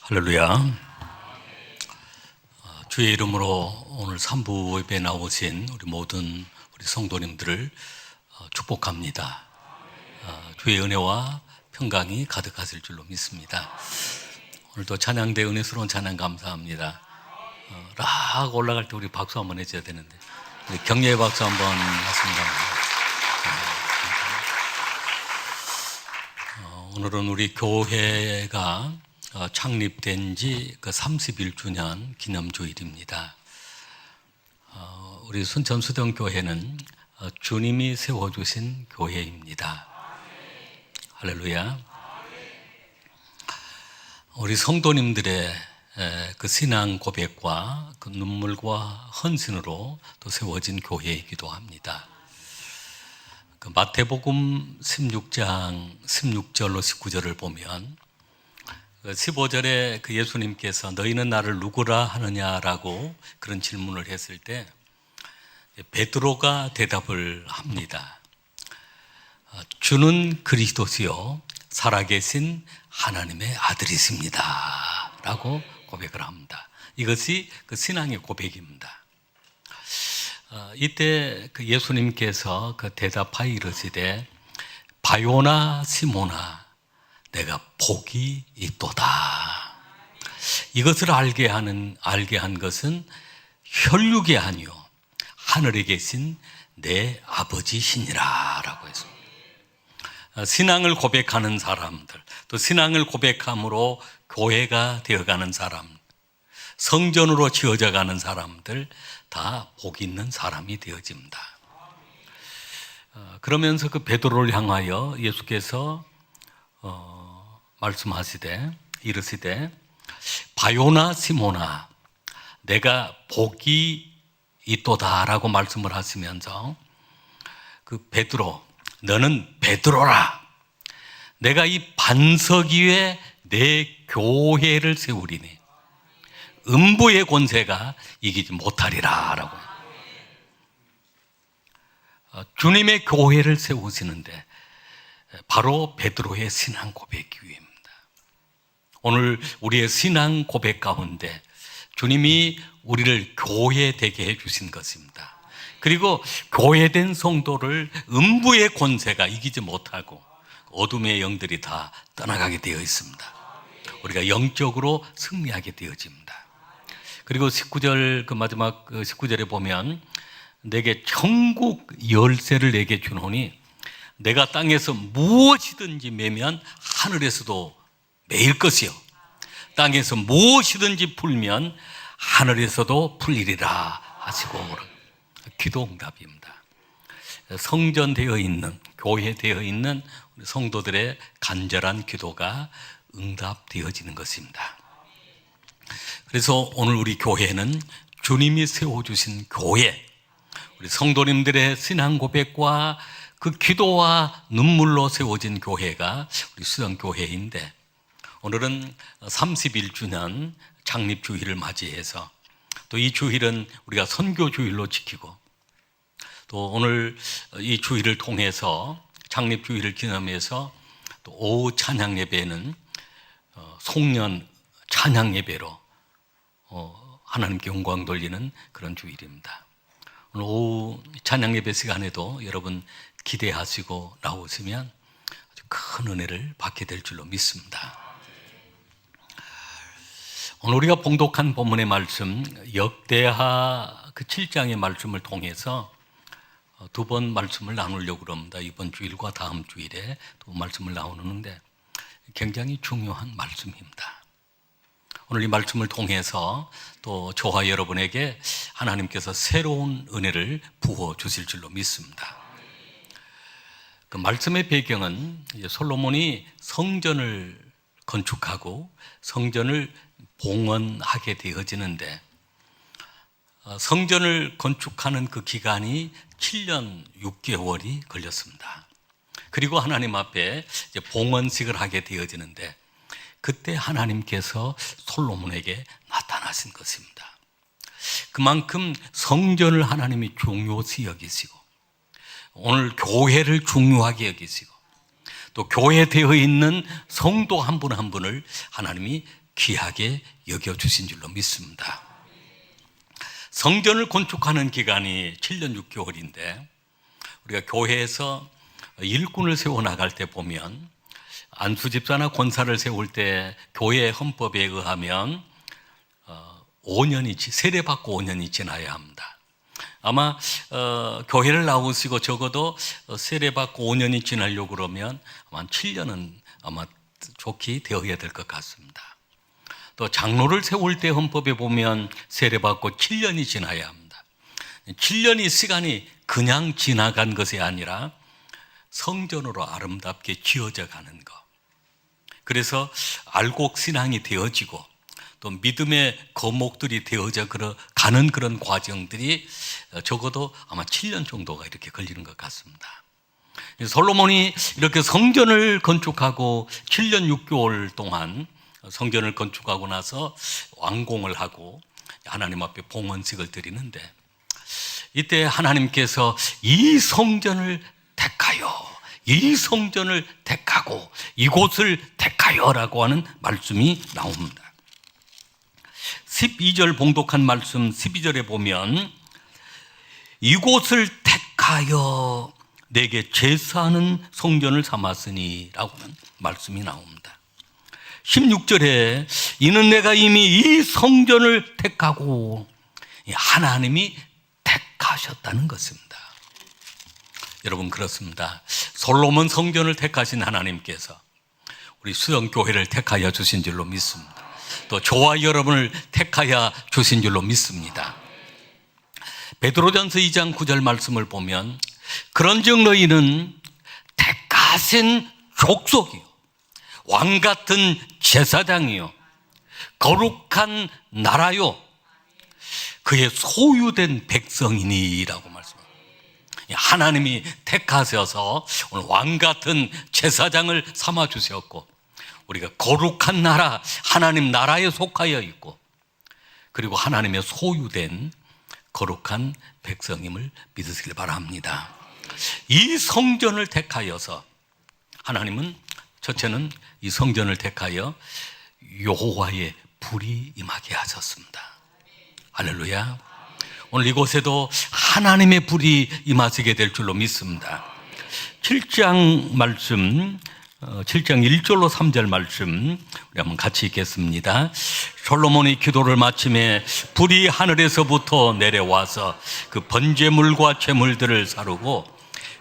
할렐루야. 주의 이름으로 오늘 3부 예배에 나오신 우리 모든 우리 성도님들을 축복합니다. 주의 은혜와 평강이 가득하실 줄로 믿습니다. 오늘도 찬양대 은혜스러운 찬양 감사합니다. 락 올라갈 때 우리 박수 한번 해줘야 되는데 격려의 박수 한번 했습니다. 오늘은 우리 교회가 창립된 지 31주년 기념주일입니다. 우리 순천수동교회는 주님이 세워주신 교회입니다. 할렐루야. 우리 성도님들의 그 신앙 고백과 그 눈물과 헌신으로 또 세워진 교회이기도 합니다. 그 마태복음 16장 16절로 19절을 보면 15절에 그 예수님께서 너희는 나를 누구라 하느냐라고 그런 질문을 했을 때 베드로가 대답을 합니다. 주는 그리스도시요 살아계신 하나님의 아들이십니다 라고 고백을 합니다. 이것이 그 신앙의 고백입니다. 이때 그 예수님께서 그 대답하여 이르시되 바요나 시모나 내가 복이 있도다. 이것을 알게 한 것은 혈육이 아니요 하늘에 계신 내 아버지시니라 라고 했습니다. 신앙을 고백하는 사람들, 또 신앙을 고백함으로 교회가 되어가는 사람, 성전으로 지어져 가는 사람들 다 복 있는 사람이 되어집니다. 그러면서 그 베드로를 향하여 예수께서 말씀하시되 이르시되 바요나 시모나 내가 복이 있도다라고 말씀을 하시면서 그 베드로 너는 베드로라 내가 이 반석 위에 내 교회를 세우리니 음부의 권세가 이기지 못하리라 라고 주님의 교회를 세우시는데 바로 베드로의 신앙 고백 위입니다. 오늘 우리의 신앙 고백 가운데 주님이 우리를 교회되게 해주신 것입니다. 그리고 교회된 성도를 음부의 권세가 이기지 못하고 어둠의 영들이 다 떠나가게 되어 있습니다. 우리가 영적으로 승리하게 되어집니다. 그리고 19절 그 마지막 19절에 보면 내게 천국 열쇠를 내게 주노니 내가 땅에서 무엇이든지 매면 하늘에서도 매일 것이요 땅에서 무엇이든지 풀면 하늘에서도 풀리리라 하시고 기도 응답입니다. 성전되어 있는 교회되어 있는 우리 성도들의 간절한 기도가 응답되어지는 것입니다. 그래서 오늘 우리 교회는 주님이 세워주신 교회, 우리 성도님들의 신앙 고백과 그 기도와 눈물로 세워진 교회가 우리 수정교회인데 오늘은 31주년 창립주일을 맞이해서 또 이 주일은 우리가 선교주일로 지키고 또 오늘 이 주일을 통해서 창립주일을 기념해서 또 오후 찬양예배는 송년 찬양예배로 하나님께 영광 돌리는 그런 주일입니다. 오늘 오후 찬양예배 시간에도 여러분 기대하시고 나오시면 아주 큰 은혜를 받게 될 줄로 믿습니다. 오늘 우리가 봉독한 본문의 말씀 역대하 그 7장의 말씀을 통해서 두 번 말씀을 나누려고 합니다. 이번 주일과 다음 주일에 또 말씀을 나누는데 굉장히 중요한 말씀입니다. 오늘 이 말씀을 통해서 또 저와 여러분에게 하나님께서 새로운 은혜를 부어 주실 줄로 믿습니다. 그 말씀의 배경은 솔로몬이 성전을 건축하고 성전을 봉헌하게 되어지는데 성전을 건축하는 그 기간이 7년 6개월이 걸렸습니다. 그리고 하나님 앞에 이제 봉헌식을 하게 되어지는데 그때 하나님께서 솔로몬에게 나타나신 것입니다. 그만큼 성전을 하나님이 중요시 여기시고 오늘 교회를 중요하게 여기시고 또 교회되어 있는 성도 한 분 한 분을 하나님이 귀하게 여겨주신 줄로 믿습니다. 성전을 건축하는 기간이 7년 6개월인데 우리가 교회에서 일꾼을 세워나갈 때 보면 안수집사나 권사를 세울 때 교회 헌법에 의하면 5년이 세례받고 5년이 지나야 합니다. 아마 교회를 나오시고 적어도 세례받고 5년이 지나려고 그러면 아마 7년은 아마 좋게 되어야 될 것 같습니다. 또 장로를 세울 때 헌법에 보면 세례받고 7년이 지나야 합니다. 7년이 시간이 그냥 지나간 것이 아니라 성전으로 아름답게 지어져 가는 것. 그래서 알곡 신앙이 되어지고 또 믿음의 거목들이 되어져 가는 그런 과정들이 적어도 아마 7년 정도가 이렇게 걸리는 것 같습니다. 솔로몬이 이렇게 성전을 건축하고 7년 6개월 동안 성전을 건축하고 나서 완공을 하고 하나님 앞에 봉헌식을 드리는데 이때 하나님께서 이 성전을 택하여 이 성전을 택하고 이곳을 택하여라고 하는 말씀이 나옵니다. 12절 봉독한 말씀 12절에 보면 이곳을 택하여 내게 제사하는 성전을 삼았으니 라고 하는 말씀이 나옵니다. 16절에 이는 내가 이미 이 성전을 택하고 하나님이 택하셨다는 것입니다. 여러분 그렇습니다. 솔로몬 성전을 택하신 하나님께서 우리 수영교회를 택하여 주신 줄로 믿습니다. 또 저와 여러분을 택하여 주신 줄로 믿습니다. 베드로전서 2장 9절 말씀을 보면 그런즉 너희는 택하신 족속이요 왕같은 제사장이요 거룩한 나라요 그의 소유된 백성이니라고 말씀합니다. 하나님이 택하셔서 오늘 왕같은 제사장을 삼아 주셨고 우리가 거룩한 나라, 하나님 나라에 속하여 있고 그리고 하나님의 소유된 거룩한 백성임을 믿으시길 바랍니다. 이 성전을 택하여서 하나님은 첫째는 이 성전을 택하여 여호와의 불이 임하게 하셨습니다. 할렐루야. 오늘 이곳에도 하나님의 불이 임하시게 될 줄로 믿습니다. 7장 말씀 7장 1절로 3절 말씀 우리 한번 같이 읽겠습니다. 솔로몬이 기도를 마침에 불이 하늘에서부터 내려와서 그 번제물과 제물들을 사르고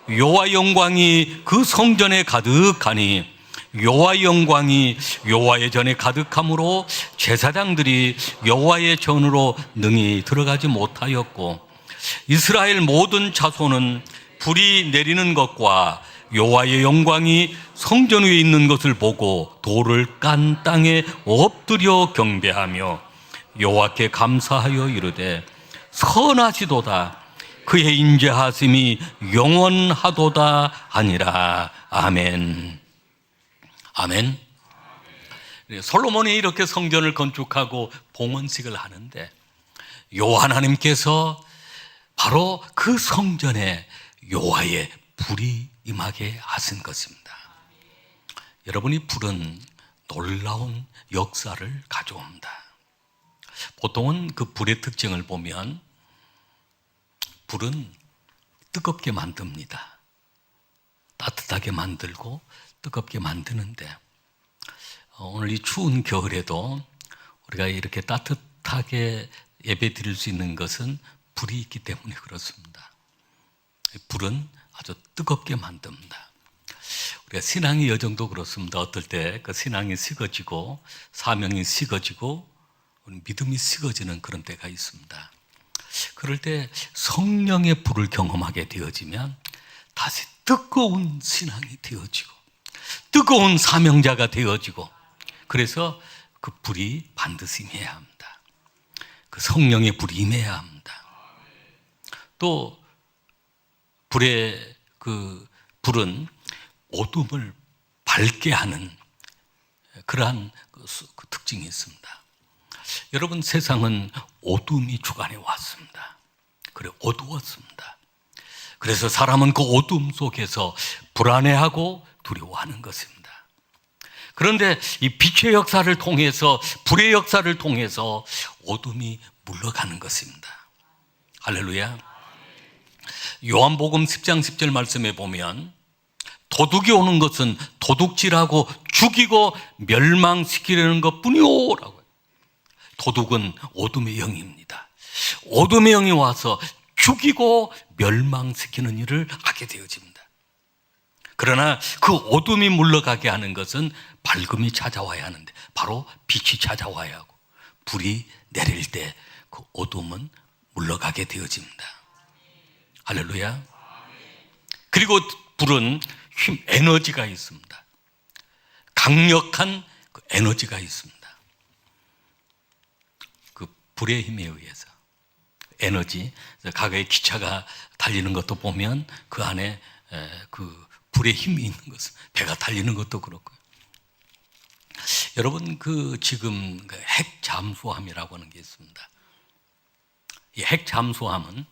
여호와 영광이 그 성전에 가득하니 여호와 영광이 여호와의 전에 가득함으로 제사장들이 여호와의 전으로 능히 들어가지 못하였고 이스라엘 모든 자손은 불이 내리는 것과 여호와의 영광이 성전 위에 있는 것을 보고 돌을 깐 땅에 엎드려 경배하며 여호와께 감사하여 이르되 선하시도다 그의 인자하심이 영원하도다 하니라. 아멘. 아멘. 솔로몬이 이렇게 성전을 건축하고 봉헌식을 하는데 여호와 하나님께서 바로 그 성전에 여호와의 불이 임하게 하신 것입니다. 여러분이 불은 놀라운 역사를 가져옵니다. 보통은 그 불의 특징을 보면 불은 뜨겁게 만듭니다. 따뜻하게 만들고 뜨겁게 만드는데 오늘 이 추운 겨울에도 우리가 이렇게 따뜻하게 예배 드릴 수 있는 것은 불이 있기 때문에 그렇습니다. 불은 아주 뜨겁게 만듭니다. 우리가 신앙의 여정도 그렇습니다. 어떨 때 그 신앙이 식어지고 사명이 식어지고 믿음이 식어지는 그런 때가 있습니다. 그럴 때 성령의 불을 경험하게 되어지면 다시 뜨거운 신앙이 되어지고 뜨거운 사명자가 되어지고 그래서 그 불이 반드시 임해야 합니다. 그 성령의 불이 임해야 합니다. 또 그 불은 어둠을 밝게 하는 그러한 그 특징이 있습니다. 여러분 세상은 어둠이 주관해 왔습니다. 그래 어두웠습니다. 그래서 사람은 그 어둠 속에서 불안해하고 두려워하는 것입니다. 그런데 이 빛의 역사를 통해서, 불의 역사를 통해서 어둠이 물러가는 것입니다. 할렐루야. 요한복음 10장 10절 말씀에 보면 도둑이 오는 것은 도둑질하고 죽이고 멸망시키려는 것뿐이오라고. 도둑은 어둠의 영입니다. 어둠의 영이 와서 죽이고 멸망시키는 일을 하게 되어집니다. 그러나 그 어둠이 물러가게 하는 것은 밝음이 찾아와야 하는데, 바로 빛이 찾아와야 하고, 불이 내릴 때 그 어둠은 물러가게 되어집니다. 할렐루야. 그리고 불은 에너지가 있습니다. 강력한 그 에너지가 있습니다. 그 불의 힘에 의해서 에너지, 과거에 기차가 달리는 것도 보면 그 안에 그 불의 힘이 있는 것은, 배가 달리는 것도 그렇고요. 여러분, 지금 핵 잠수함이라고 하는 게 있습니다. 이 핵 잠수함은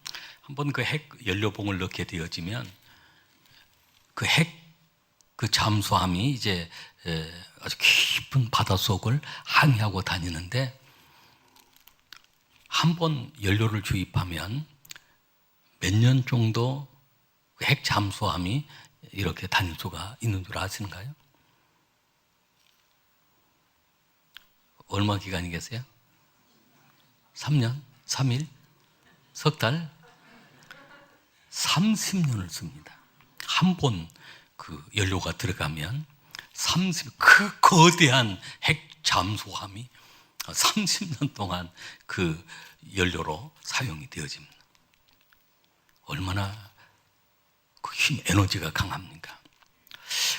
한번 그 핵 연료봉을 넣게 되어지면 그 잠수함이 이제 아주 깊은 바닷속을 항해하고 다니는데, 한 번 연료를 주입하면 몇 년 정도 핵 잠수함이 이렇게 다닐 수가 있는 줄 아시는가요? 얼마 기간이겠어요? 3년? 3일? 석 달? 30년을 씁니다. 한 번 그 연료가 들어가면 그 거대한 핵 잠수함이 30년 동안 그 연료로 사용이 되어집니다. 얼마나 그 힘, 에너지가 강합니까?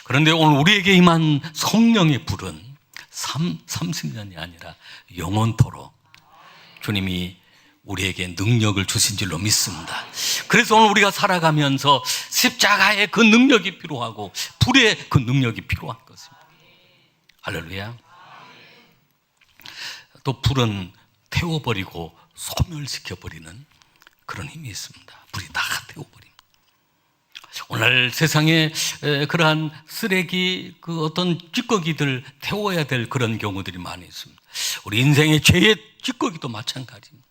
그런데 오늘 우리에게 임한 성령의 불은 30년이 아니라 영원토록 주님이 우리에게 능력을 주신 줄로 믿습니다. 그래서 오늘 우리가 살아가면서 십자가의 그 능력이 필요하고 불의 그 능력이 필요한 것입니다. 할렐루야. 또 불은 태워버리고 소멸시켜버리는 그런 힘이 있습니다. 불이 다 태워버립니다. 오늘 세상에 그러한 쓰레기, 그 어떤 찌꺼기들 태워야 될 그런 경우들이 많이 있습니다. 우리 인생의 죄의 찌꺼기도 마찬가지입니다.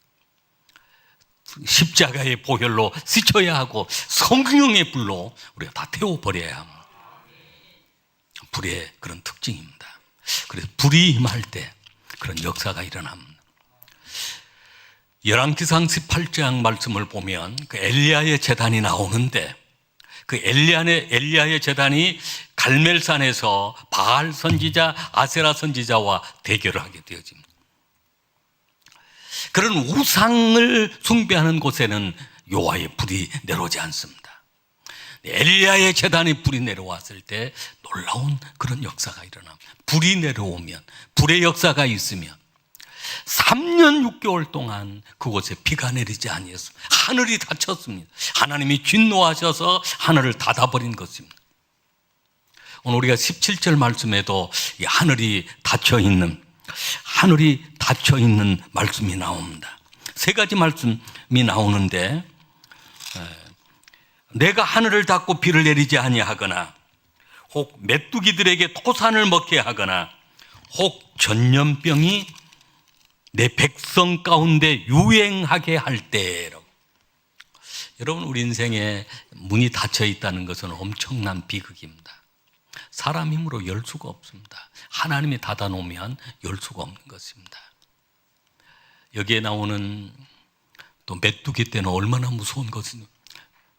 십자가의 보혈로 씻어야 하고 성령의 불로 우리가 다 태워버려야 합니다. 불의 그런 특징입니다. 그래서 불이 임할 때 그런 역사가 일어납니다. 열왕기상 18장 말씀을 보면 그 엘리야의 제단이 나오는데, 그 엘리야의 제단이 갈멜산에서 바알 선지자, 아세라 선지자와 대결을 하게 되어집니다. 그런 우상을 숭배하는 곳에는 여호와의 불이 내려오지 않습니다. 엘리야의 제단에 불이 내려왔을 때 놀라운 그런 역사가 일어납니다. 불이 내려오면, 불의 역사가 있으면 3년 6개월 동안 그곳에 비가 내리지 아니했습니다. 하늘이 닫혔습니다. 하나님이 진노하셔서 하늘을 닫아버린 것입니다. 오늘 우리가 17절 말씀에도 이 하늘이 닫혀있는 말씀이 나옵니다. 세 가지 말씀이 나오는데, 내가 하늘을 닫고 비를 내리지 아니하거나, 혹 메뚜기들에게 토산을 먹게 하거나, 혹 전염병이 내 백성 가운데 유행하게 할 때라고. 여러분, 우리 인생에 문이 닫혀 있다는 것은 엄청난 비극입니다. 사람 힘으로 열 수가 없습니다. 하나님이 닫아놓으면 열 수가 없는 것입니다. 여기에 나오는 또 메뚜기 때는 얼마나 무서운 것이냐.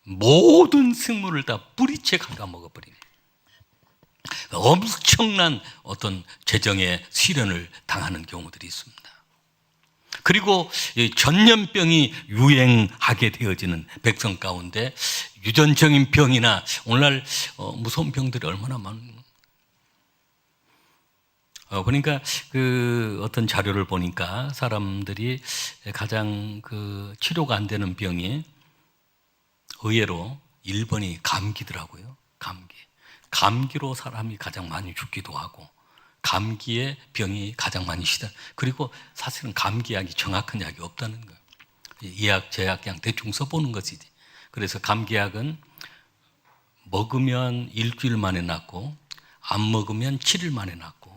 모든 생물을 다 뿌리채 갉아먹어버립니다. 엄청난 어떤 재정의 시련을 당하는 경우들이 있습니다. 그리고 전염병이 유행하게 되어지는 백성 가운데 유전적인 병이나 오늘날 무서운 병들이 얼마나 많은. 그러니까 그 어떤 자료를 보니까 사람들이 가장 그 치료가 안 되는 병이 의외로 1번이 감기더라고요. 감기로 사람이 가장 많이 죽기도 하고, 감기의 병이 가장 많이 그리고 사실은 감기약이 정확한 약이 없다는 거예요. 이약 제약 그냥 대충 써보는 것이지. 그래서 감기약은 먹으면 일주일 만에 낫고 안 먹으면 7일 만에 낫고.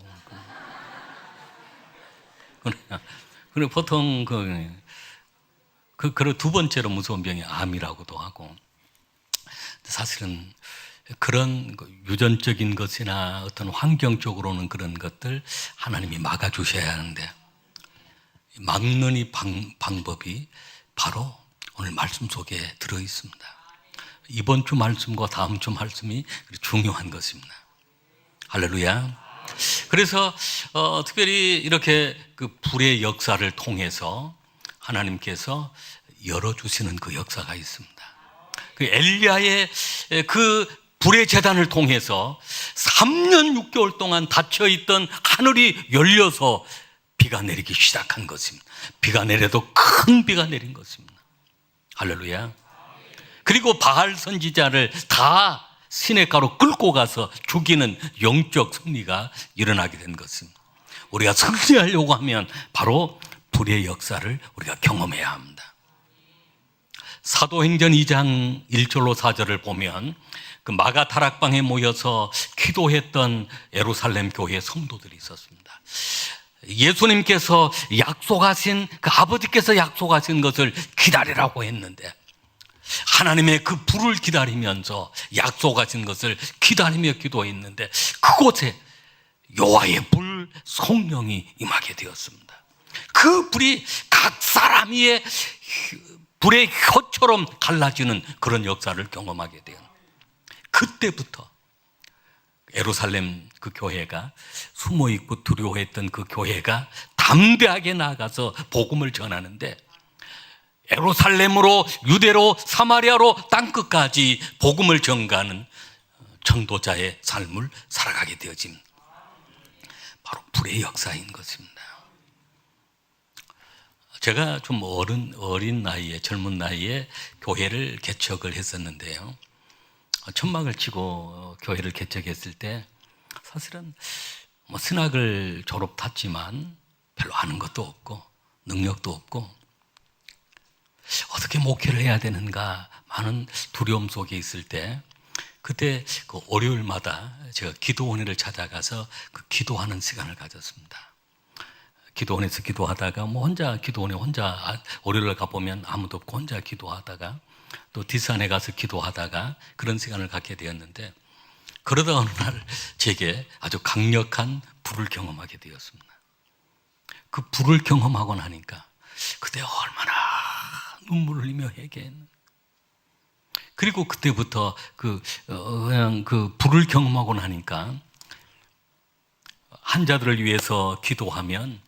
그래 보통 두 번째로 무서운 병이 암이라고도 하고. 사실은 그런 유전적인 것이나 어떤 환경적으로는 그런 것들 하나님이 막아주셔야 하는데, 막는 이 방법이 바로 오늘 말씀 속에 들어 있습니다. 이번 주 말씀과 다음 주 말씀이 중요한 것입니다. 할렐루야. 그래서 특별히 이렇게 그 불의 역사를 통해서 하나님께서 열어주시는 그 역사가 있습니다. 그 엘리야의 그 불의 제단을 통해서 3년 6개월 동안 닫혀있던 하늘이 열려서 비가 내리기 시작한 것입니다. 비가 내려도 큰 비가 내린 것입니다. 할렐루야. 그리고 바알 선지자를 다 시냇가로 끌고 가서 죽이는 영적 승리가 일어나게 된 것입니다. 우리가 승리하려고 하면 바로 불의 역사를 우리가 경험해야 합니다. 사도행전 2장 1절로 4절을 보면 그 마가 다락방에 모여서 기도했던 예루살렘 교회 성도들이 있었습니다. 예수님께서 약속하신, 그 아버지께서 약속하신 것을 기다리라고 했는데, 하나님의 그 불을 기다리면서 약속하신 것을 기다리며 기도했는데, 그곳에 여호와의 불, 성령이 임하게 되었습니다. 그 불이 각 사람 위에 불의 혀처럼 갈라지는 그런 역사를 경험하게 돼요. 그때부터 예루살렘 그 교회가, 숨어있고 두려워했던 그 교회가 담대하게 나아가서 복음을 전하는데, 예루살렘으로, 유대로, 사마리아로 땅끝까지 복음을 전가하는 전도자의 삶을 살아가게 되어진 바로 불의 역사인 것입니다. 제가 좀 어린 나이에, 젊은 나이에 교회를 개척을 했었는데요. 천막을 치고 교회를 개척했을 때 사실은 신학을 졸업했지만 별로 아는 것도 없고 능력도 없고 어떻게 목회를 해야 되는가 많은 두려움 속에 있을 때, 그때 그 월요일마다 제가 기도원회를 찾아가서 그 기도하는 시간을 가졌습니다. 기도원에서 기도하다가 혼자 기도원에 혼자 월요일날 가보면 아무도 없고 혼자 기도하다가 또 뒷산에 가서 기도하다가 그런 시간을 갖게 되었는데, 그러다 어느 날 제게 아주 강력한 불을 경험하게 되었습니다. 그 불을 경험하고 나니까 그때 얼마나 눈물을 흘리며 회개했는가. 그리고 그때부터 그냥 그 불을 경험하고 나니까 환자들을 위해서 기도하면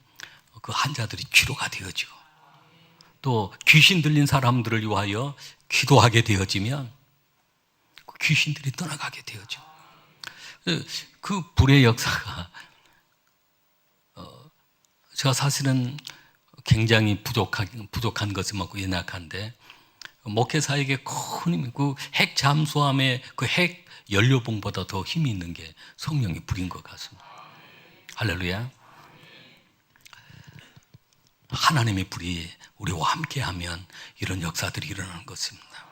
그 환자들이 치료가 되어지고, 또 귀신 들린 사람들을 위하여 기도하게 되어지면 그 귀신들이 떠나가게 되어져. 그 불의 역사가 제가 사실은 굉장히 부족한 것이 많고 연약한데, 목회사에게 큰 힘이, 그 핵 잠수함의 그 핵 연료봉보다 더 힘이 있는 게 성령의 불인 것 같습니다. 할렐루야. 하나님의 불이 우리와 함께하면 이런 역사들이 일어나는 것입니다.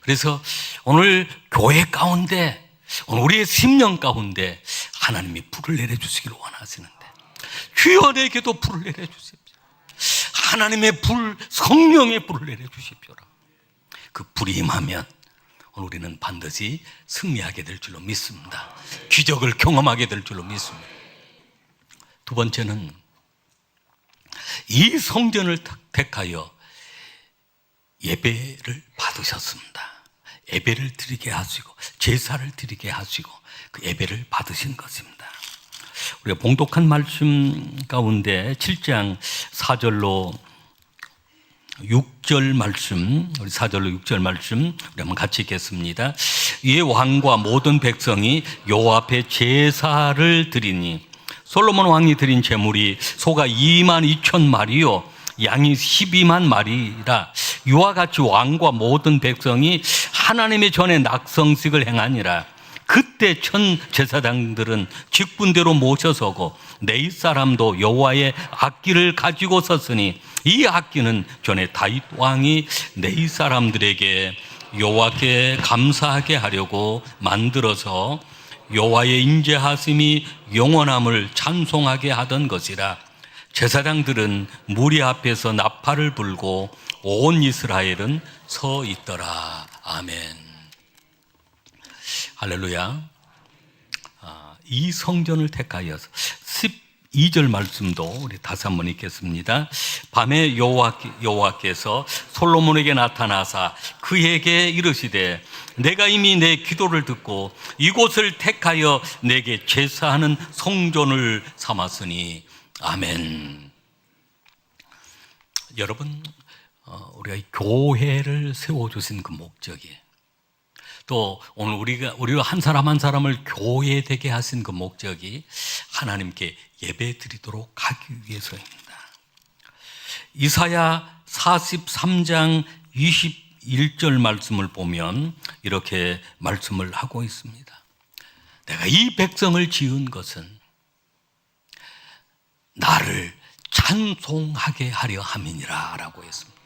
그래서 오늘 교회 가운데, 오늘 우리의 심령 가운데 하나님이 불을 내려주시기를 원하시는데, 주여 내게도 불을 내려주십시오. 하나님의 불, 성령의 불을 내려주십시오라. 그 불이 임하면 오늘 우리는 반드시 승리하게 될 줄로 믿습니다. 기적을 경험하게 될 줄로 믿습니다. 두 번째는 이 성전을 택하여 예배를 받으셨습니다. 예배를 드리게 하시고 제사를 드리게 하시고 그 예배를 받으신 것입니다. 우리가 봉독한 말씀 가운데 7장 4절로 6절 말씀, 우리 4절로 6절 말씀 우리 한번 같이 읽겠습니다. 이에 왕과 모든 백성이 여호와 앞에 제사를 드리니 솔로몬 왕이 드린 제물이 소가 2만 2천 마리요 양이 12만 마리라. 이와 같이 왕과 모든 백성이 하나님의 전에 낙성식을 행하니라. 그때 천 제사장들은 직분대로 모셔서고 네 사람도 여호와의 악기를 가지고 섰으니, 이 악기는 전에 다윗 왕이 네 사람들에게 여호와께 감사하게 하려고 만들어서 여호와의 인자하심이 영원함을 찬송하게 하던 것이라. 제사장들은 무리 앞에서 나팔을 불고 온 이스라엘은 서 있더라. 아멘. 할렐루야. 이 성전을 택하여서 12절 말씀도 우리 다시 한번 읽겠습니다. 밤에 여호와께서 솔로몬에게 나타나사 그에게 이르시되 내가 이미 내 기도를 듣고 이곳을 택하여 내게 제사하는 성전을 삼았으니 아멘. 여러분, 우리가 교회를 세워주신 그 목적이, 또 오늘 우리가 한 사람 한 사람을 교회 되게 하신 그 목적이 하나님께 예배 드리도록 하기 위해서입니다. 이사야 43장 21절 말씀을 보면 이렇게 말씀을 하고 있습니다. 내가 이 백성을 지은 것은 나를 찬송하게 하려 함이니라 라고 했습니다.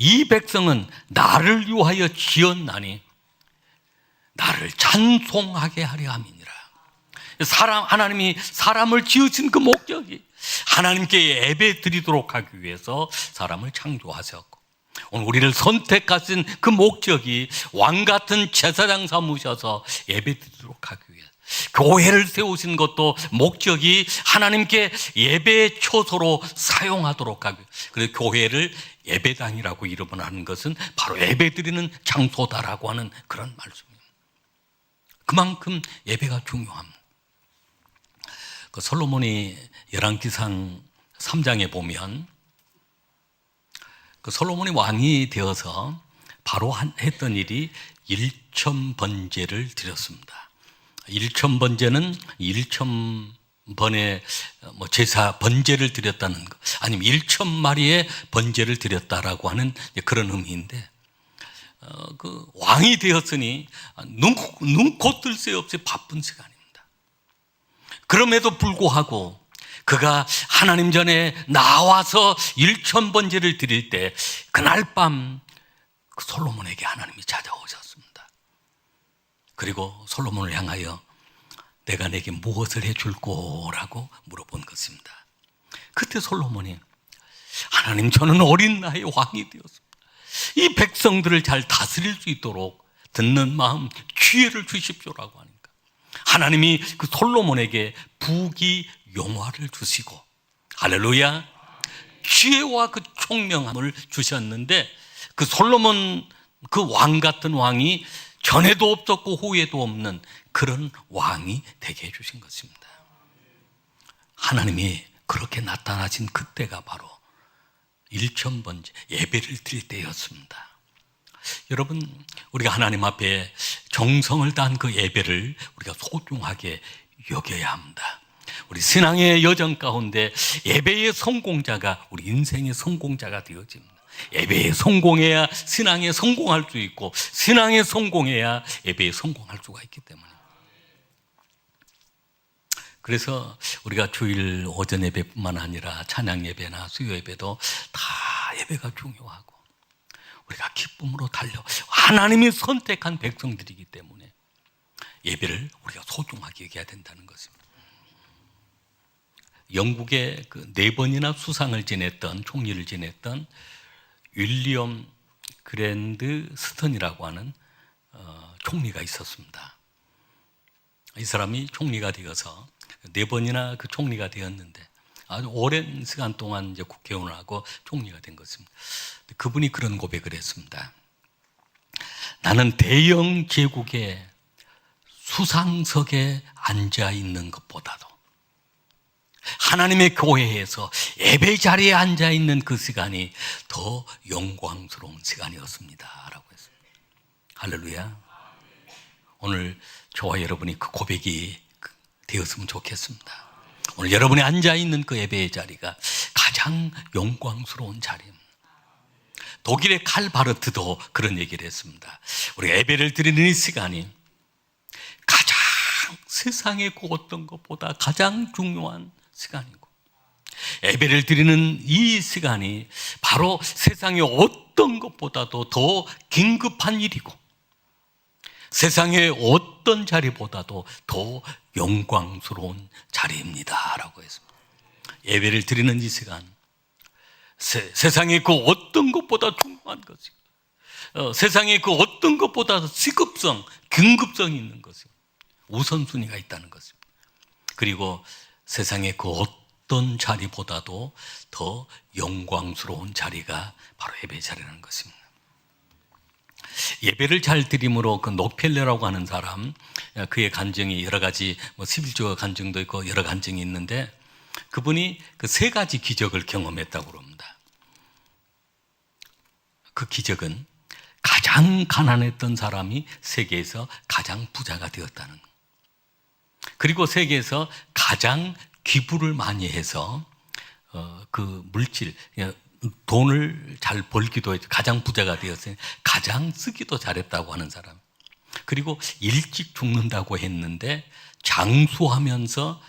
이 백성은 나를 위하여 지었나니 나를 찬송하게 하려 함이니라. 하나님이 사람을 지으신 그 목적이 하나님께 예배 드리도록 하기 위해서 사람을 창조하셨고, 오늘 우리를 선택하신 그 목적이 왕같은 제사장 삼으셔서 예배 드리도록 하기 위해서, 교회를 세우신 것도 목적이 하나님께 예배의 초소로 사용하도록 하기 위해서. 그래서 교회를 예배당이라고 이름을 하는 것은 바로 예배드리는 장소다라고 하는 그런 말씀입니다. 그만큼 예배가 중요합니다. 그 솔로몬이 열왕기상 3장에 보면 그 솔로몬이 왕이 되어서 바로 했던 일이 1000번제를 드렸습니다. 1000번제는 1000번의 제사 번제를 드렸다는 것, 아니면 1000마리의 번제를 드렸다라고 하는 그런 의미인데, 그 왕이 되었으니 눈코 뜰 새 없이 바쁜 시간입니다. 그럼에도 불구하고 그가 하나님 전에 나와서 1000번제를 드릴 때 그날 밤 그 솔로몬에게 하나님이 찾아오셨습니다. 그리고 솔로몬을 향하여 내가 내게 무엇을 해줄 거라고 물어본 것입니다. 그때 솔로몬이 하나님, 저는 어린 나이에 왕이 되었습니다. 이 백성들을 잘 다스릴 수 있도록 듣는 마음, 기회를 주십시오라고 하니까 하나님이 그 솔로몬에게 부귀영화를 주시고, 할렐루야, 기회와 그 총명함을 주셨는데, 그 솔로몬, 그 왕 같은 왕이 전에도 없었고 후에도 없는 그런 왕이 되게 해주신 것입니다. 하나님이 그렇게 나타나신 그때가 바로 1000번째 예배를 드릴 때였습니다. 여러분, 우리가 하나님 앞에 정성을 다한 그 예배를 우리가 소중하게 여겨야 합니다. 우리 신앙의 여정 가운데 예배의 성공자가 우리 인생의 성공자가 되어집니다. 예배에 성공해야 신앙에 성공할 수 있고, 신앙에 성공해야 예배에 성공할 수가 있기 때문에, 그래서 우리가 주일 오전 예배뿐만 아니라 찬양 예배나 수요 예배도 다 예배가 중요하고, 우리가 기쁨으로 달려 하나님이 선택한 백성들이기 때문에 예배를 우리가 소중하게 여겨야 된다는 것입니다. 영국에 그 4번이나 수상을 지냈던, 총리를 지냈던 윌리엄 그랜드 스턴이라고 하는 총리가 있었습니다. 이 사람이 총리가 되어서 4번이나 그 총리가 되었는데 아주 오랜 시간 동안 이제 국회의원을 하고 총리가 된 것입니다. 그분이 그런 고백을 했습니다. 나는 대영 제국의 수상석에 앉아 있는 것보다도 하나님의 교회에서 예배 자리에 앉아 있는 그 시간이 더 영광스러운 시간이었습니다 라고 했습니다. 할렐루야. 오늘 저와 여러분이 그 고백이 되었으면 좋겠습니다. 오늘 여러분이 앉아 있는 그 예배의 자리가 가장 영광스러운 자리입니다. 독일의 칼 바르트도 그런 얘기를 했습니다. 우리가 예배를 드리는 이 시간이 가장 세상의 그 어떤 것보다 가장 중요한 시간이고, 예배를 드리는 이 시간이 바로 세상의 어떤 것보다도 더 긴급한 일이고, 세상의 어떤 자리보다도 더 영광스러운 자리입니다 라고 했습니다. 예배를 드리는 이 시간, 세상의 그 어떤 것보다 중요한 것이고, 세상의 그 어떤 것보다 시급성, 긴급성이 있는 것이고, 우선순위가 있다는 것입니다. 그리고 세상의 그 어떤 자리보다도 더 영광스러운 자리가 바로 예배 자리라는 것입니다. 예배를 잘 드림으로 그 녹펠레라고 하는 사람, 그의 간증이 여러 가지, 11조 간증도 있고 여러 간증이 있는데, 그분이 그 세 가지 기적을 경험했다고 합니다. 그 기적은 가장 가난했던 사람이 세계에서 가장 부자가 되었다는 것. 그리고 세계에서 가장 기부를 많이 해서 그 물질, 돈을 잘 벌기도 해서 가장 부자가 되었으니 가장 쓰기도 잘했다고 하는 사람. 그리고 일찍 죽는다고 했는데 장수하면서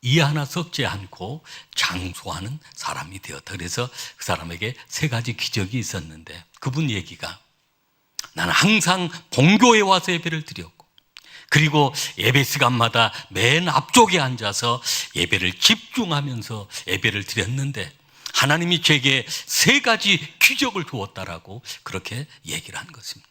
이 하나 썩지 않고 장수하는 사람이 되었다. 그래서 그 사람에게 세 가지 기적이 있었는데, 그분 얘기가, 나는 항상 본교에 와서 예배를 드렸고, 그리고 예배 시간마다 맨 앞쪽에 앉아서 예배를 집중하면서 예배를 드렸는데 하나님이 제게 세 가지 기적을 주었다라고 그렇게 얘기를 한 것입니다.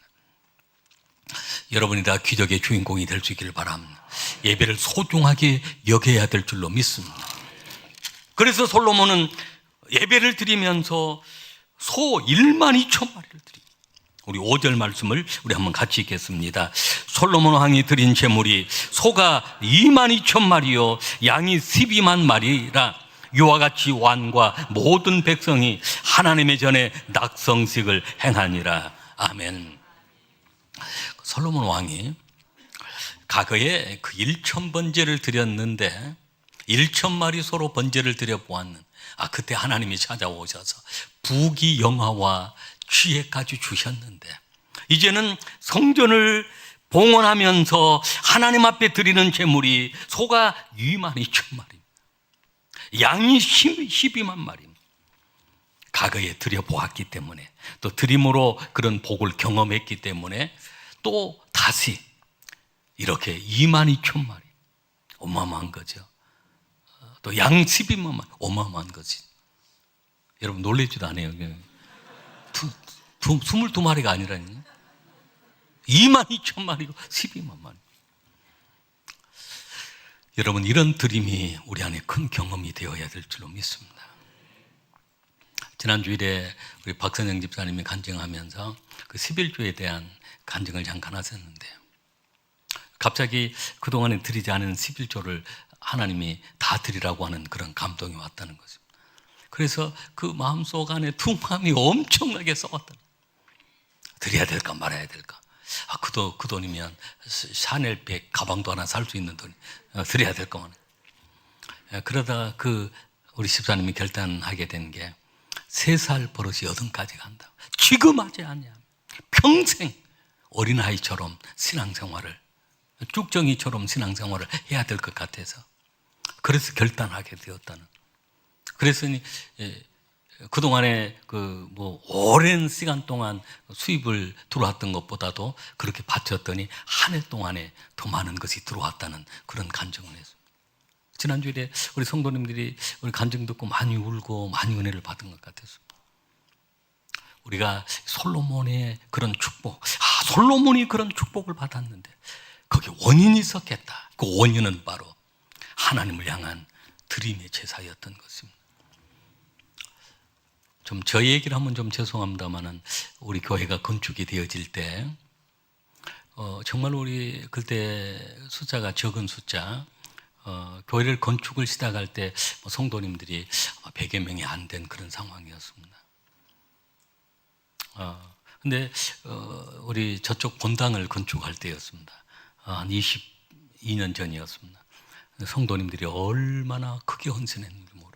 여러분이 다 기적의 주인공이 될 수 있기를 바랍니다. 예배를 소중하게 여겨야 될 줄로 믿습니다. 그래서 솔로몬은 예배를 드리면서 소 1만 2천 마리를 드립니다. 우리 5절 말씀을 우리 한번 같이 읽겠습니다. 솔로몬 왕이 드린 제물이 소가 2만 2천 마리요 양이 12만 마리라, 이와 같이 왕과 모든 백성이 하나님의 전에 낙성식을 행하니라. 아멘. 솔로몬 왕이 과거에 그 1천 번제를 드렸는데 1천 마리 소로 번제를 드려보았는, 그때 하나님이 찾아오셔서 부귀영화와 지혜까지 주셨는데, 이제는 성전을 봉헌하면서 하나님 앞에 드리는 제물이 소가 2만 2천 마리, 양이 12만 마리. 과거에 드려보았기 때문에, 또 드림으로 그런 복을 경험했기 때문에 또 다시 이렇게 2만 2천 마리, 어마어마한 거죠. 또 양 12만 마리, 어마어마한 거지. 여러분 놀라지도 않아요. 22마리가 아니라니, 2만 2천 마리고 12만 마리. 여러분, 이런 드림이 우리 안에 큰 경험이 되어야 될 줄로 믿습니다. 지난 주일에 우리 박선영 집사님이 간증하면서 그 11조에 대한 간증을 잠깐 하셨는데, 갑자기 그동안에 드리지 않은 11조를 하나님이 다 드리라고 하는 그런 감동이 왔다는 것입니다. 그래서 그 마음속 안에 두 마음이 엄청나게 싸웠다. 드려야 될까 말아야 될까. 그 돈이면 샤넬백 가방도 하나 살 수 있는 돈이, 드려야 될까 말아. 그러다가 우리 집사님이 결단하게 된 게, 3살 버릇이 80까지 간다. 지금 하지 않냐. 평생 어린아이처럼 신앙생활을, 쭉정이처럼 신앙생활을 해야 될 것 같아서, 그래서 결단하게 되었다는. 그랬으니 그동안에 오랜 시간 동안 수입을 들어왔던 것보다도 그렇게 바쳤더니 한 해 동안에 더 많은 것이 들어왔다는 그런 간증을 했습니다. 지난주에 우리 성도님들이 우리 간증 듣고 많이 울고 많이 은혜를 받은 것 같았습니다. 우리가 솔로몬의 그런 축복, 솔로몬이 그런 축복을 받았는데 거기에 원인이 있었겠다. 그 원인은 바로 하나님을 향한 드림의 제사였던 것입니다. 좀 저희 얘기를 하면 좀 죄송합니다만은, 우리 교회가 건축이 되어질 때 정말 우리 그때 숫자가 적은 숫자, 교회를 건축을 시작할 때 성도님들이 100여 명이 안 된 그런 상황이었습니다. 근데 우리 저쪽 본당을 건축할 때였습니다. 한 22년 전이었습니다. 성도님들이 얼마나 크게 헌신했는지 모릅니다.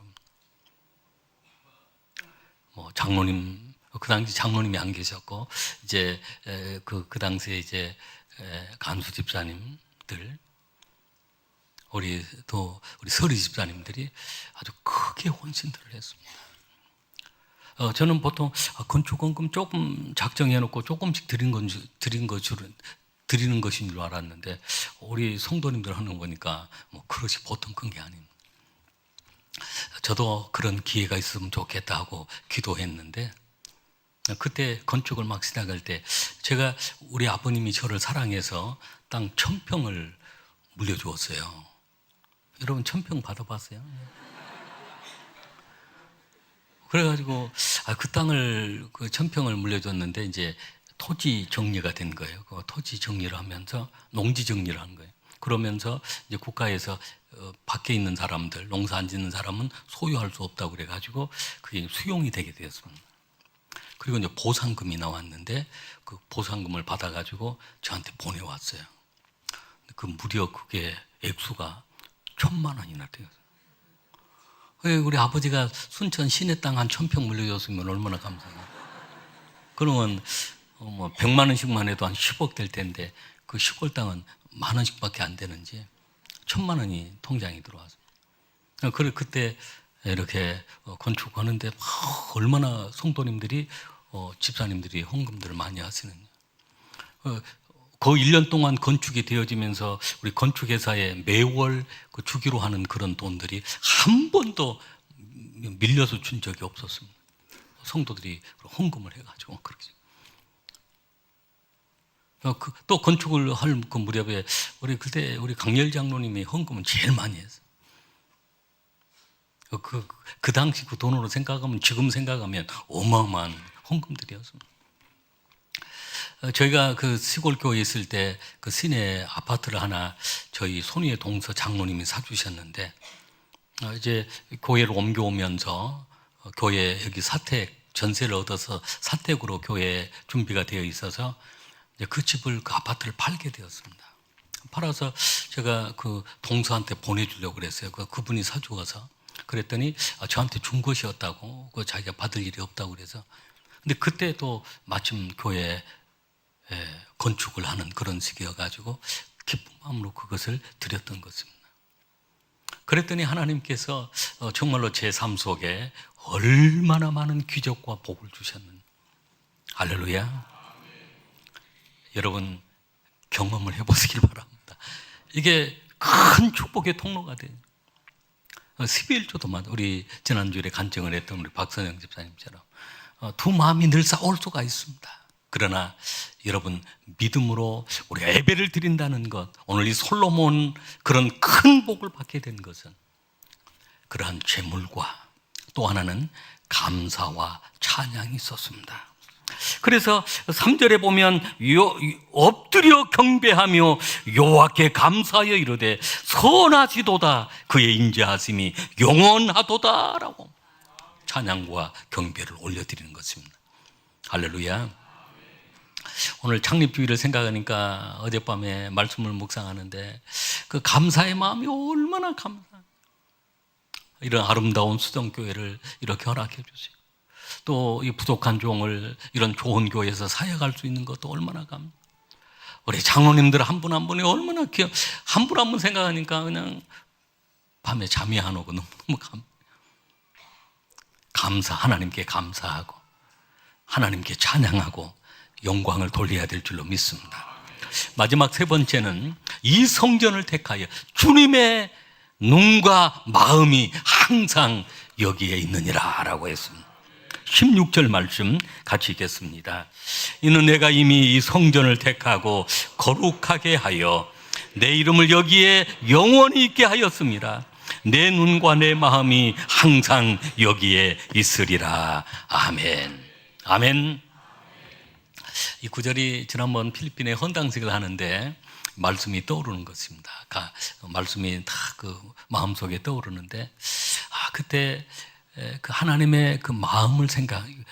장로님, 그 당시 장로님이 안 계셨고, 이제 그 당시에 이제 간수 집사님들, 우리 서리 집사님들이 아주 크게 헌신들을 했습니다. 저는 보통 건축원금 조금 작정해 놓고 조금씩 드린 거 드리는 것인 줄 알았는데 우리 성도님들 하는 거 보니까 뭐 그릇이 보통 큰 게 아닙니다. 저도 그런 기회가 있으면 좋겠다 하고 기도했는데, 그때 건축을 막 시작할 때 제가 우리 아버님이 저를 사랑해서 땅 1000평을 물려주었어요. 여러분 1000평 받아봤어요? 그래가지고 그 땅을 그 1000평을 물려줬는데 이제 토지 정리가 된 거예요. 그 토지 정리를 하면서 농지 정리를 한 거예요. 그러면서 이제 국가에서 밖에 있는 사람들, 농사 안 짓는 사람은 소유할 수 없다고 그래가지고 그게 수용이 되게 되었습니다. 그리고 이제 보상금이 나왔는데 그 보상금을 받아가지고 저한테 보내왔어요. 그 무려 그게 액수가 1000만 원이나 되었어요. 우리 아버지가 순천 시내 땅 한 1000평 물려줬으면 얼마나 감사해요. 그러면 뭐 100만 원씩만 해도 한 10억 될 텐데 그 시골 땅은 10,000원씩밖에 안 되는지 1000만 원이 통장에 들어왔어요. 그래 그때 이렇게 건축하는데 얼마나 성도님들이 집사님들이 헌금들을 많이 하시느냐. 그 1년 동안 건축이 되어지면서 우리 건축회사에 매월 그 주기로 하는 그런 돈들이 한 번도 밀려서 준 적이 없었습니다. 성도들이 헌금을 해가지고 그렇게. 또 건축을 할 그 무렵에 그때 우리 강렬 장로님이 헌금은 제일 많이 했어요. 그 당시 그 돈으로 생각하면, 지금 생각하면 어마어마한 헌금들이었습니다. 저희가 그 시골 교회에 있을 때 그 시내 아파트를 하나 저희 손위의 동서 장로님이 사주셨는데, 이제 교회를 옮겨오면서 교회 여기 사택 전세를 얻어서 사택으로 교회 준비가 되어 있어서 이제 그 집을, 그 아파트를 팔게 되었습니다. 팔아서 제가 그 동서한테 보내주려고 그랬어요. 그분이 사주어서. 그랬더니 저한테 준 것이었다고, 자기가 받을 일이 없다고 그래서. 근데 그때도 마침 교회 건축을 하는 그런 시기여가지고 기쁜 마음으로 그것을 드렸던 것입니다. 그랬더니 하나님께서 정말로 제 삶 속에 얼마나 많은 기적과 복을 주셨는지. 할렐루야. 여러분 경험을 해보시길 바랍니다. 이게 큰 축복의 통로가 돼요. 12일조도 우리 지난주에 간증을 했던 우리 박선영 집사님처럼 두 마음이 늘 싸울 수가 있습니다. 그러나 여러분 믿음으로 우리 예배를 드린다는 것, 오늘 이 솔로몬 그런 큰 복을 받게 된 것은 그러한 재물과 또 하나는 감사와 찬양이 있었습니다. 그래서 3절에 보면 엎드려 경배하며 여호와께 감사하여 이르되 선하시도다 그의 인자하심이 영원하도다 라고 찬양과 경배를 올려드리는 것입니다. 할렐루야. 오늘 창립주일을 생각하니까 어젯밤에 말씀을 묵상하는데 그 감사의 마음이 얼마나 감사해요. 이런 아름다운 수정교회를 이렇게 허락해 주시고 또 이 부족한 종을 이런 좋은 교회에서 사역할 수 있는 것도 얼마나 감사해요. 우리 장로님들 한 분 한 분이 얼마나 한 분 한 분 생각하니까 그냥 밤에 잠이 안 오고 너무 감사, 하나님께 감사하고 하나님께 찬양하고 영광을 돌려야 될 줄로 믿습니다. 마지막 세 번째는 이 성전을 택하여 주님의 눈과 마음이 항상 여기에 있느니라 라고 했습니다. 16절 말씀 같이 읽겠습니다. 이는 내가 이미 이 성전을 택하고 거룩하게 하여 내 이름을 여기에 영원히 있게 하였습니다. 내 눈과 내 마음이 항상 여기에 있으리라. 아멘. 아멘. 이 구절이 지난번 필리핀에 헌당식을 하는데 말씀이 떠오르는 것입니다. 말씀이 다 그 마음속에 떠오르는데 그때 그 하나님의 그 마음을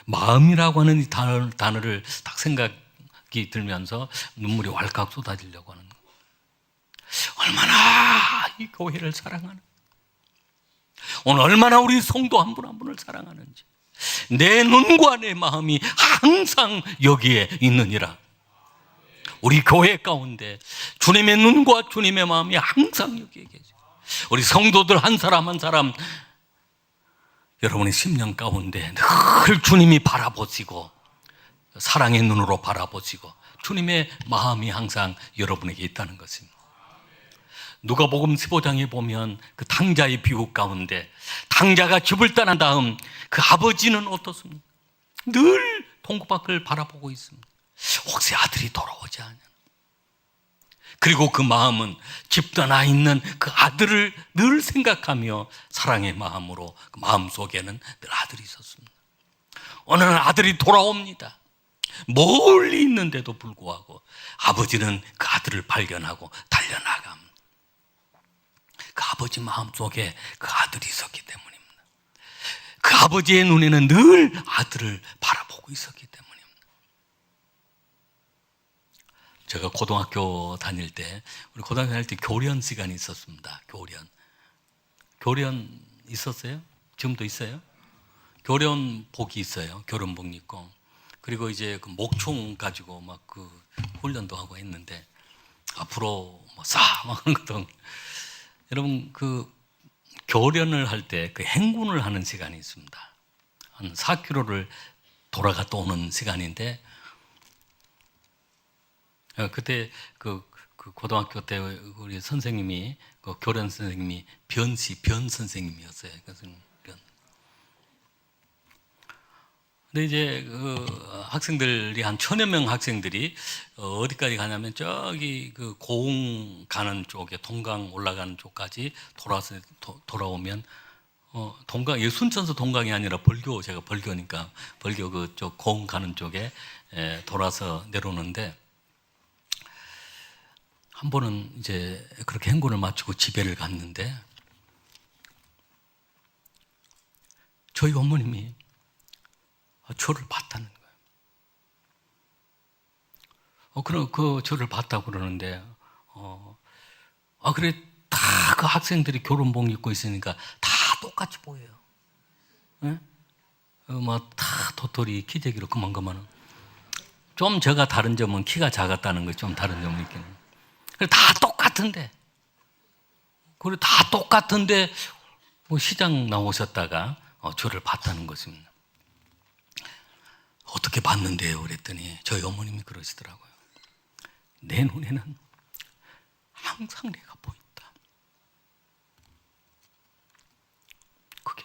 마음이라고 하는 이 단어를 딱 생각이 들면서 눈물이 왈칵 쏟아지려고 하는 거예요. 얼마나 이 교회를 사랑하는, 오늘 얼마나 우리 성도 한 분 한 분을 사랑하는지. 내 눈과 내 마음이 항상 여기에 있느니라. 우리 교회 가운데 주님의 눈과 주님의 마음이 항상 여기에 계세요. 우리 성도들 한 사람 한 사람 여러분의 심령 가운데 늘 주님이 바라보시고 사랑의 눈으로 바라보시고 주님의 마음이 항상 여러분에게 있다는 것입니다. 누가복음 15장에 보면 그 탕자의 비유 가운데 탕자가 집을 떠난 다음 그 아버지는 어떻습니까? 늘 동굴밖을 바라보고 있습니다. 혹시 아들이 돌아오지 않냐. 그리고 그 마음은 집 떠나 있는 그 아들을 늘 생각하며 사랑의 마음으로 그 마음속에는 늘 아들이 있었습니다. 어느 날 아들이 돌아옵니다. 멀리 있는데도 불구하고 아버지는 그 아들을 발견하고 달려나갑니다. 그 아버지 마음속에 그 아들이 있었기 때문입니다. 그 아버지의 눈에는 늘 아들을 바라보고 있었기 때문입니다. 제가 고등학교 다닐 때, 우리 고등학교 다닐 때 교련 시간이 있었습니다. 교련 있었어요? 지금도 있어요? 교련복이 있어요. 교련복 입고. 그리고 이제 그 목총 가지고 막 그 훈련도 하고 했는데, 앞으로 뭐 막 하는 것도. 여러분, 그 교련을 할 때 그 행군을 하는 시간이 있습니다. 한 4km를 돌아갔다 오는 시간인데, 그때 그 고등학교 때 우리 선생님이, 그 교련 선생님이 변 선생님이었어요. 변. 근데 이제 그 학생들이 한 1000여 명 학생들이 어디까지 가냐면 저기 그 고흥 가는 쪽에 동강 올라가는 쪽까지 돌아오면 동강, 이 순천서 동강이 아니라 벌교, 제가 벌교니까 벌교 그쪽 고흥 가는 쪽에 돌아서 내려오는데, 한 번은 이제 그렇게 행군을 마치고 집에를 갔는데 저희 어머님이 저를 봤다는 거예요. 그럼 저를 봤다고 그러는데, 그래, 다 그 학생들이 교련복 입고 있으니까 다 똑같이 보여요. 예? 막 다 도토리, 기재기로 그만그만은. 좀 제가 다른 점은 키가 작았다는 거, 좀 다른 점이 있긴 해요. 다 똑같은데, 그리고 다 똑같은데, 뭐 시장 나오셨다가 저를 봤다는 것입니다. 어떻게 봤는데요? 그랬더니 저희 어머님이 그러시더라고요. 내 눈에는 항상 내가 보인다. 그게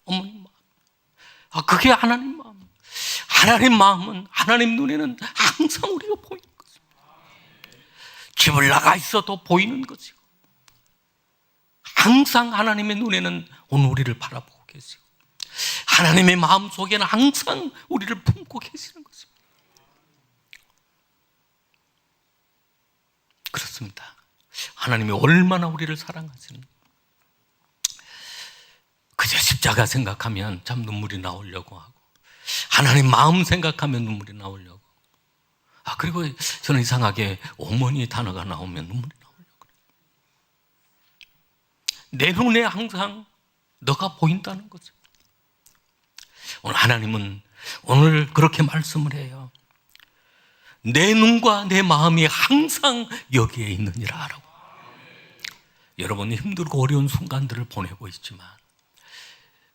어머님 마음. 그게 하나님 마음. 하나님 마음은, 하나님 눈에는 항상 우리가 보이는 것입니다. 집을 나가 있어도 보이는 것이고, 항상 하나님의 눈에는 오늘 우리를 바라보고 계시고, 하나님의 마음 속에는 항상 우리를 품고 계시는 것입니다. 그렇습니다. 하나님이 얼마나 우리를 사랑하시는지. 그저 십자가 생각하면 참 눈물이 나오려고 하고, 하나님 마음 생각하면 눈물이 나오려고. 그리고 저는 이상하게 어머니 단어가 나오면 눈물이 나오려고 그래요. 내 눈에 항상 너가 보인다는 거죠. 오늘 하나님은 오늘 그렇게 말씀을 해요. 내 눈과 내 마음이 항상 여기에 있느니라 하라고. 여러분이 힘들고 어려운 순간들을 보내고 있지만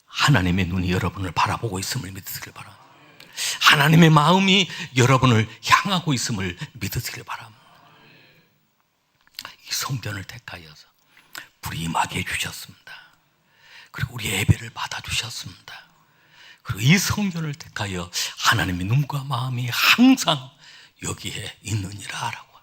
하나님의 눈이 여러분을 바라보고 있음을 믿으시길 바랍니다. 하나님의 마음이 여러분을 향하고 있음을 믿으시길 바랍니다. 이 성전을 택하여서 불이 임하게 해주셨습니다. 그리고 우리 예배를 받아주셨습니다. 그리고 이 성전을 택하여 하나님의 눈과 마음이 항상 여기에 있느니라 하라고.